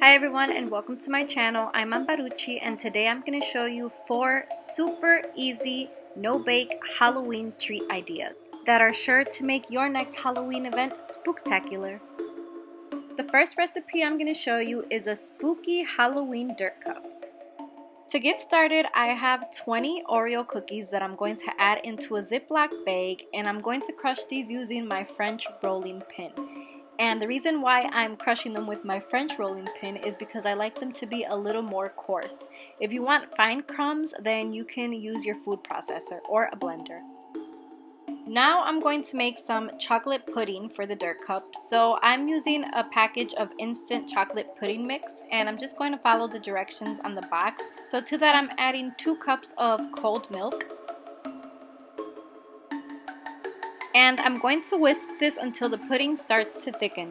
Hi everyone and welcome to my channel. I'm Amparucci and today I'm going to show you 4 super easy no-bake Halloween treat ideas that are sure to make your next Halloween event spooktacular. The first recipe I'm going to show you is a spooky Halloween dirt cup. To get started, I have 20 Oreo cookies that I'm going to add into a Ziploc bag, and I'm going to crush these using my French rolling pin. And the reason why I'm crushing them with my French rolling pin is because I like them to be a little more coarse. If you want fine crumbs, then you can use your food processor or a blender. Now I'm going to make some chocolate pudding for the dirt cup. So I'm using a package of instant chocolate pudding mix, and I'm just going to follow the directions on the box. So to that I'm adding 2 cups of cold milk. And I'm going to whisk this until the pudding starts to thicken.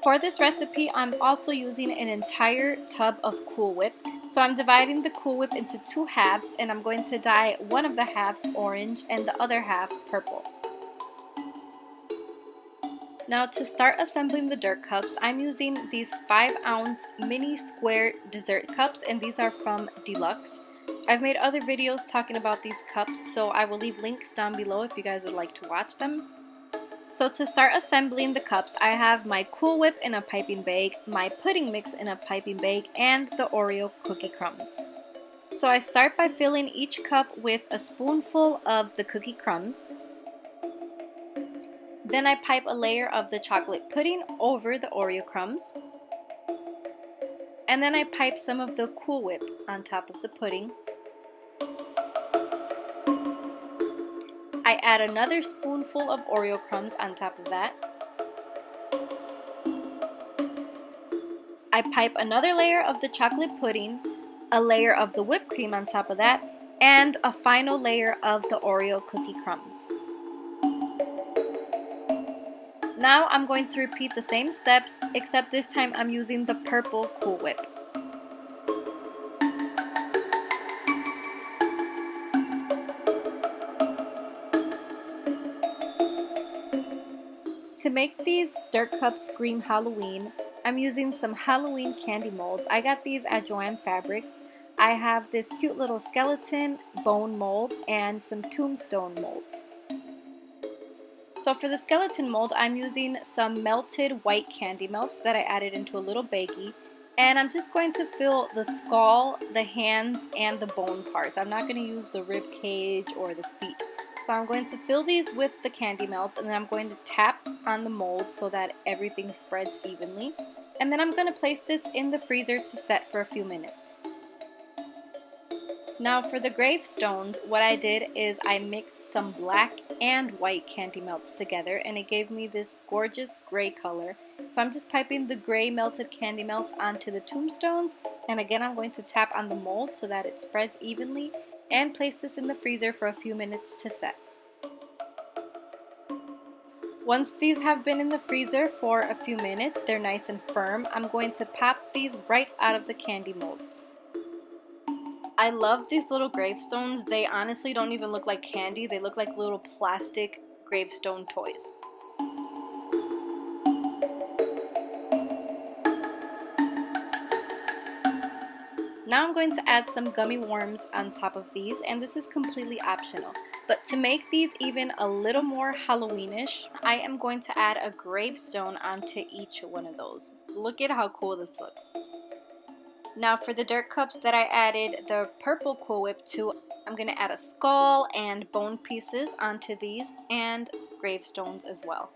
For this recipe, I'm also using an entire tub of Cool Whip. So I'm dividing the Cool Whip into 2 halves, and I'm going to dye one of the halves orange and the other half purple. Now to start assembling the dirt cups, I'm using these 5-ounce mini square dessert cups, and these are from Deluxe. I've made other videos talking about these cups, so I will leave links down below if you guys would like to watch them. So to start assembling the cups, I have my Cool Whip in a piping bag, my pudding mix in a piping bag, and the Oreo cookie crumbs. So I start by filling each cup with a spoonful of the cookie crumbs. Then I pipe a layer of the chocolate pudding over the Oreo crumbs. And then I pipe some of the Cool Whip on top of the pudding. I add another spoonful of Oreo crumbs on top of that. I pipe another layer of the chocolate pudding, a layer of the whipped cream on top of that, and a final layer of the Oreo cookie crumbs. Now I'm going to repeat the same steps, except this time I'm using the purple Cool Whip. To make these dirt cups scream Halloween, I'm using some Halloween candy molds. I got these at Joann Fabrics. I have this cute little skeleton bone mold and some tombstone molds. So for the skeleton mold, I'm using some melted white candy melts that I added into a little baggie. And I'm just going to fill the skull, the hands, and the bone parts. I'm not going to use the rib cage or the feet. So I'm going to fill these with the candy melts, and then I'm going to tap on the mold so that everything spreads evenly. And then I'm going to place this in the freezer to set for a few minutes. Now for the gravestones, what I did is I mixed some black and white candy melts together, and it gave me this gorgeous gray color. So I'm just piping the gray melted candy melts onto the tombstones, and again I'm going to tap on the mold so that it spreads evenly, and place this in the freezer for a few minutes to set. Once these have been in the freezer for a few minutes, they're nice and firm, I'm going to pop these right out of the candy molds. I love these little gravestones. They honestly don't even look like candy. They look like little plastic gravestone toys. Now I'm going to add some gummy worms on top of these, and this is completely optional. But to make these even a little more Halloweenish, I am going to add a gravestone onto each one of those. Look at how cool this looks. Now for the dirt cups that I added the purple Cool Whip to, I'm going to add a skull and bone pieces onto these, and gravestones as well.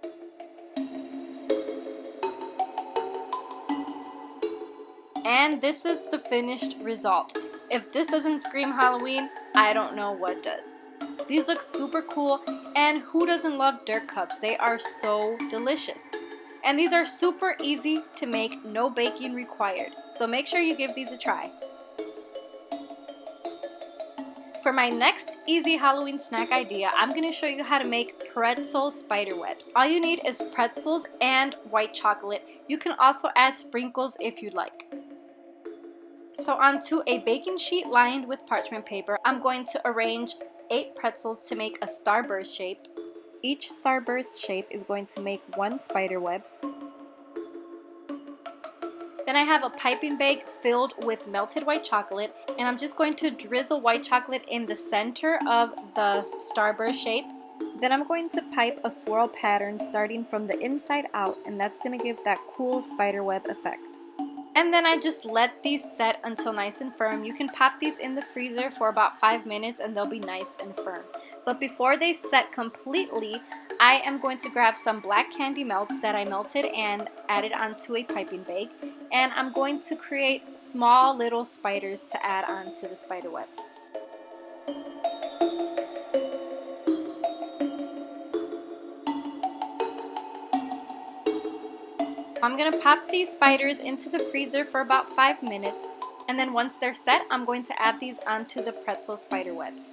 And this is the finished result. If this doesn't scream Halloween, I don't know what does. These look super cool, and who doesn't love dirt cups? They are so delicious. And these are super easy to make, no baking required. So make sure you give these a try. For my next easy Halloween snack idea, I'm going to show you how to make Pretzel Spiderwebs. All you need is pretzels and white chocolate. You can also add sprinkles if you'd like. So onto a baking sheet lined with parchment paper, I'm going to arrange 8 pretzels to make a starburst shape. Each starburst shape is going to make one spider web. Then I have a piping bag filled with melted white chocolate, and I'm just going to drizzle white chocolate in the center of the starburst shape. Then I'm going to pipe a swirl pattern starting from the inside out, and that's going to give that cool spiderweb effect. And then I just let these set until nice and firm. You can pop these in the freezer for about 5 minutes and they'll be nice and firm. But before they set completely, I am going to grab some black candy melts that I melted and added onto a piping bag. And I'm going to create small little spiders to add onto the spider webs. I'm going to pop these spiders into the freezer for about 5 minutes, and then once they're set, I'm going to add these onto the pretzel spider webs.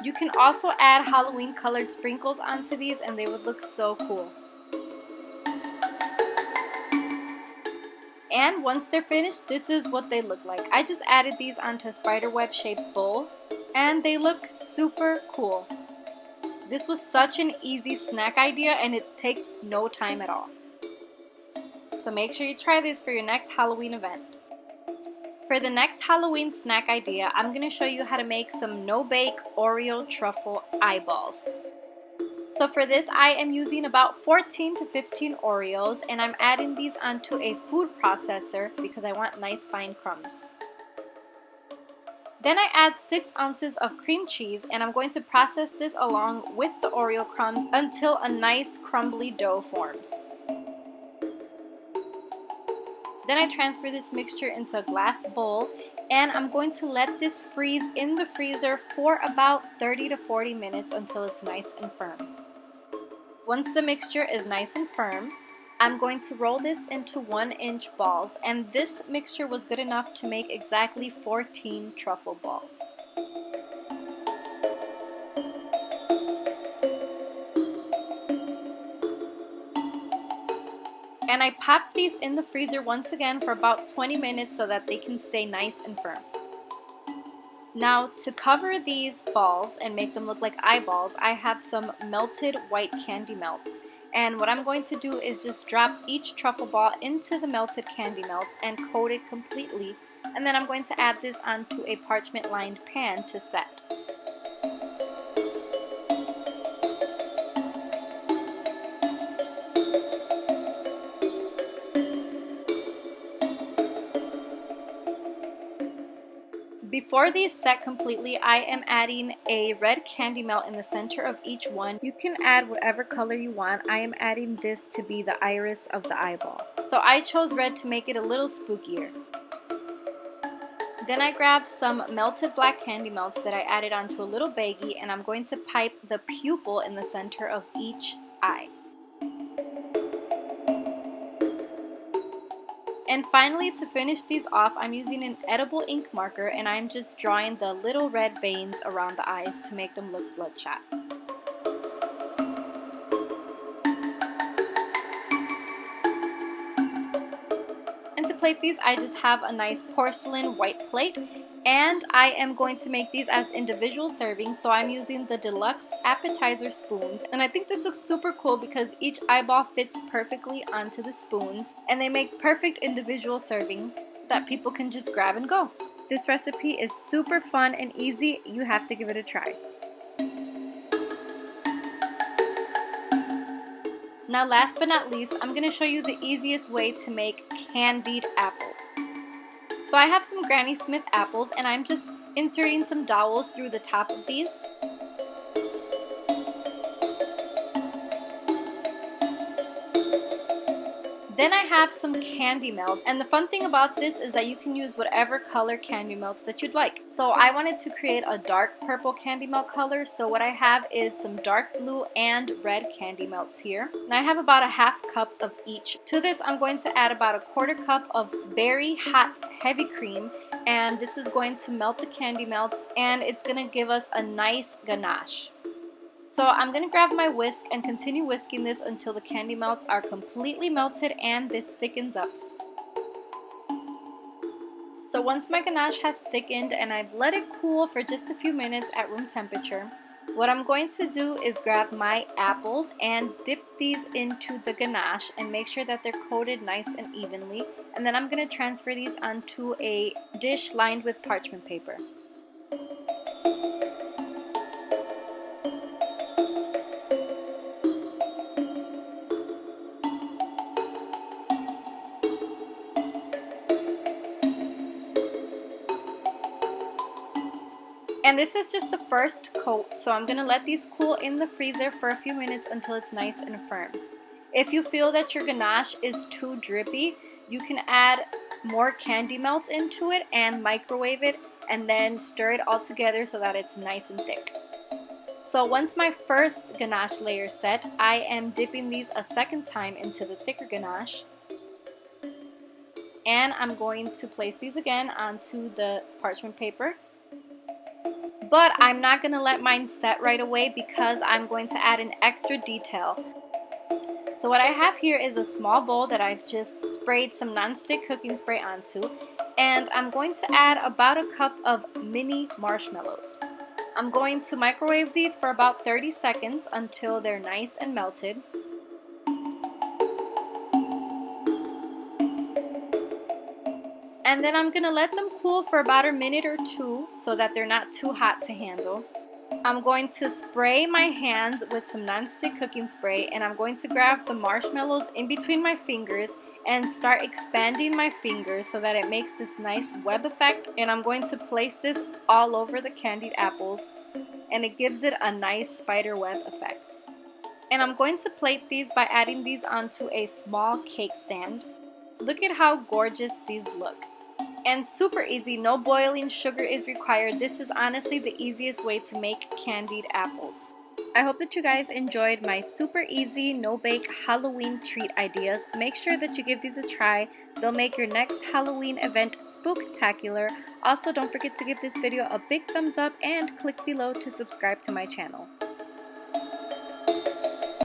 You can also add Halloween colored sprinkles onto these and they would look so cool. And once they're finished, this is what they look like. I just added these onto a spiderweb shaped bowl and they look super cool. This was such an easy snack idea and it takes no time at all. So make sure you try this for your next Halloween event. For the next Halloween snack idea, I'm going to show you how to make some no-bake Oreo truffle eyeballs. So for this, I am using about 14 to 15 Oreos, and I'm adding these onto a food processor because I want nice fine crumbs. Then I add 6 ounces of cream cheese, and I'm going to process this along with the Oreo crumbs until a nice crumbly dough forms. Then I transfer this mixture into a glass bowl, and I'm going to let this freeze in the freezer for about 30 to 40 minutes until it's nice and firm. Once the mixture is nice and firm, I'm going to roll this into 1-inch balls, and this mixture was good enough to make exactly 14 truffle balls. And I popped these in the freezer once again for about 20 minutes so that they can stay nice and firm. Now to cover these balls and make them look like eyeballs, I have some melted white candy melts. And what I'm going to do is just drop each truffle ball into the melted candy melts and coat it completely. And then I'm going to add this onto a parchment lined pan to set. Before these set completely, I am adding a red candy melt in the center of each one. You can add whatever color you want. I am adding this to be the iris of the eyeball. So I chose red to make it a little spookier. Then I grabbed some melted black candy melts that I added onto a little baggie, and I'm going to pipe the pupil in the center of each eye. And finally, to finish these off, I'm using an edible ink marker and I'm just drawing the little red veins around the eyes to make them look bloodshot. And to plate these, I just have a nice porcelain white plate, and I am going to make these as individual servings, so I'm using the deluxe appetizer spoons, and I think this looks super cool because each eyeball fits perfectly onto the spoons and they make perfect individual servings that people can just grab and go. This recipe is super fun and easy. You have to give it a try. Now last but not least, I'm going to show you the easiest way to make candied apples. So I have some Granny Smith apples and I'm just inserting some dowels through the top of these. Then I have some candy melt, and the fun thing about this is that you can use whatever color candy melts that you'd like. So I wanted to create a dark purple candy melt color, so what I have is some dark blue and red candy melts here. And I have about a half cup of each. To this I'm going to add about a quarter cup of very hot heavy cream, and this is going to melt the candy melt and it's going to give us a nice ganache. So I'm going to grab my whisk and continue whisking this until the candy melts are completely melted and this thickens up. So once my ganache has thickened and I've let it cool for just a few minutes at room temperature, What I'm going to do is grab my apples and dip these into the ganache and make sure that they're coated nice and evenly. And then I'm going to transfer these onto a dish lined with parchment paper. And this is just the first coat, so I'm going to let these cool in the freezer for a few minutes until it's nice and firm. If you feel that your ganache is too drippy, you can add more candy melt into it and microwave it and then stir it all together so that it's nice and thick. So once my first ganache layer is set, I am dipping these a second time into the thicker ganache. And I'm going to place these again onto the parchment paper. But I'm not going to let mine set right away because I'm going to add an extra detail. So what I have here is a small bowl that I've just sprayed some non-stick cooking spray onto, and I'm going to add about a cup of mini marshmallows. I'm going to microwave these for about 30 seconds until they're nice and melted. And then I'm going to let them cool for about a minute or two so that they're not too hot to handle. I'm going to spray my hands with some non-stick cooking spray, and I'm going to grab the marshmallows in between my fingers and start expanding my fingers so that it makes this nice web effect. And I'm going to place this all over the candied apples, and it gives it a nice spider web effect. And I'm going to plate these by adding these onto a small cake stand. Look at how gorgeous these look. And super easy, no boiling sugar is required. This is honestly the easiest way to make candied apples. I hope that you guys enjoyed my super easy, no-bake Halloween treat ideas. Make sure that you give these a try. They'll make your next Halloween event spooktacular. Also, don't forget to give this video a big thumbs up and click below to subscribe to my channel.